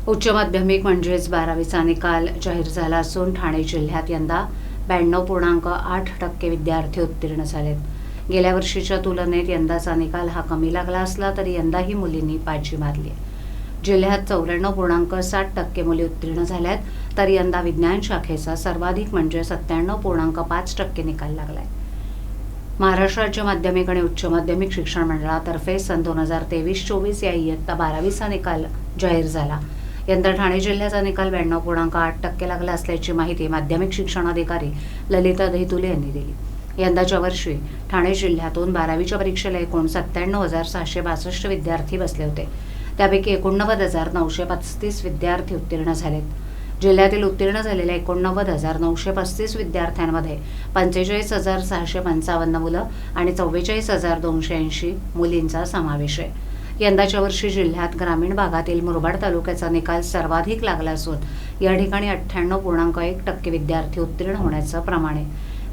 उच्च माध्यमिक म्हणजेच 12वीचा निकाल जाहीर झाला असून ठाणे जिल्ह्यात यंदा 92.8% विद्यार्थी उत्तीर्ण झालेत. गेल्या वर्षीच्या तुलनेत यंदाचा निकाल हा कमी लागला असला तरी यंदाही मुलींनी बाजी मारली आहे. जिल्ह्यात 94.7% मुली उत्तीर्ण झाल्यात, तर यंदा विज्ञान शाखेचा सर्वाधिक म्हणजे 97.5% निकाल लागलाय. महाराष्ट्र राज्य माध्यमिक आणि उच्च माध्यमिक शिक्षण मंडळातर्फे सन 2023-24 या इयत्ता 12वीचा निकाल जाहीर झाला. यंदा ठाणे जिल्ह्याचा निकाल 92.8% लागला असल्याची माहिती माध्यमिक शिक्षणाधिकारी ललिता दहितुले यांनी दिली. यंदाच्या वर्षी ठाणे जिल्ह्यातून 12वीच्या परीक्षेला एकूण 97,662 विद्यार्थी बसले होते. त्यापैकी 89,935 विद्यार्थी उत्तीर्ण झालेत. जिल्ह्यातील उत्तीर्ण झालेल्या 89,935 विद्यार्थ्यांमध्ये 45,655 मुलं आणि 44,280 मुलींचा समावेश आहे. यंदाच्या वर्षी जिल्ह्यात ग्रामीण भागातील मुरबाड तालुक्याचा निकाल सर्वाधिक लागला असून या ठिकाणी 98.1% विद्यार्थी उत्तीर्ण होण्याचं प्रमाण आहे.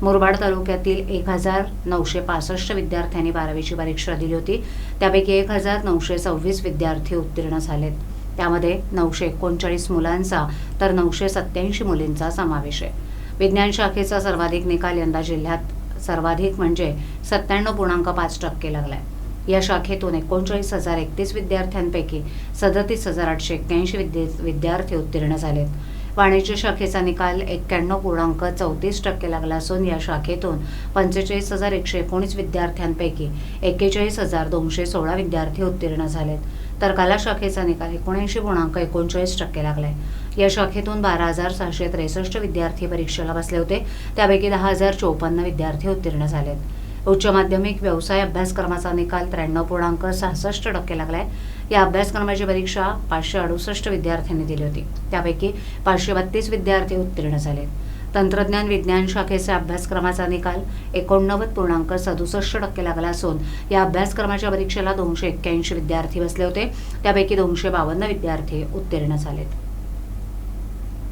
मुरबाड तालुक्यातील 1,965 विद्यार्थ्यांनी 12वीची परीक्षा दिली होती. त्यापैकी 1,926 विद्यार्थी उत्तीर्ण झालेत. त्यामध्ये 939 मुलांचा तर 987 मुलींचा समावेश आहे. विज्ञान शाखेचा सर्वाधिक निकाल यंदा जिल्ह्यात सर्वाधिक म्हणजे 97.5% लागलाय. या शाखेतून 39,031 विद्यार्थ्यांपैकी 37,881 विद्यार्थी उत्तीर्ण झालेत. वाणिज्य शाखेचा निकाल 91.34% लागला असून या शाखेतून 45,119 विद्यार्थ्यांपैकी 41,216 विद्यार्थी उत्तीर्ण झालेत. तर कला शाखेचा निकाल 79.39% लागलाय. या शाखेतून 12,663 विद्यार्थी परीक्षेला बसले होते. त्यापैकी 10,054 विद्यार्थी उत्तीर्ण झालेत. उच्च माध्यमिक व्यवसाय अभ्यासक्रमाचा निकाल 93.66% लागलाय. या अभ्यासक्रमाची परीक्षा 568 विद्यार्थ्यांनी दिली होती. त्यापैकी 532 विद्यार्थी उत्तीर्ण झालेत. तंत्रज्ञान विज्ञान शाखेचा अभ्यासक्रमाचा निकाल 89.67% लागला असून या अभ्यासक्रमाच्या परीक्षेला 281 विद्यार्थी बसले होते. त्यापैकी 252 विद्यार्थी उत्तीर्ण झालेत.